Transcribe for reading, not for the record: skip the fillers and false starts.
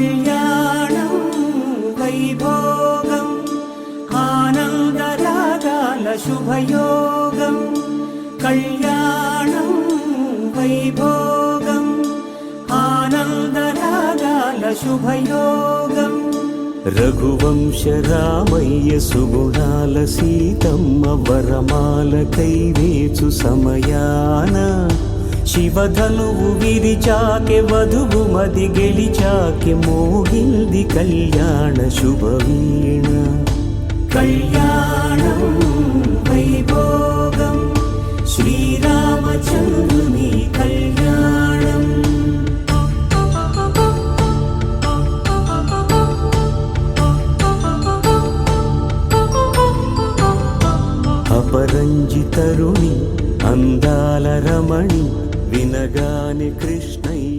కళ్యాణం వైభోగం ఆనందరాగాల శుభయోగం కళ్యాణం వైభోగం ఆనందరాగాల శుభయోగం రఘువంశ రామయ్య సుగుణాల సీతమ్మ వరమాల కైవేచు సమయాన శివధనువు విరిచాకె వధువు మది గెలిచాకె మోగింది కళ్యాణ శుభవీణ కళ్యాణం వైభోగం శ్రీరామచంద్రుని కళ్యాణం అపరంజి తరుణి అందాల రమణి వినగాని కృష్ణయ్య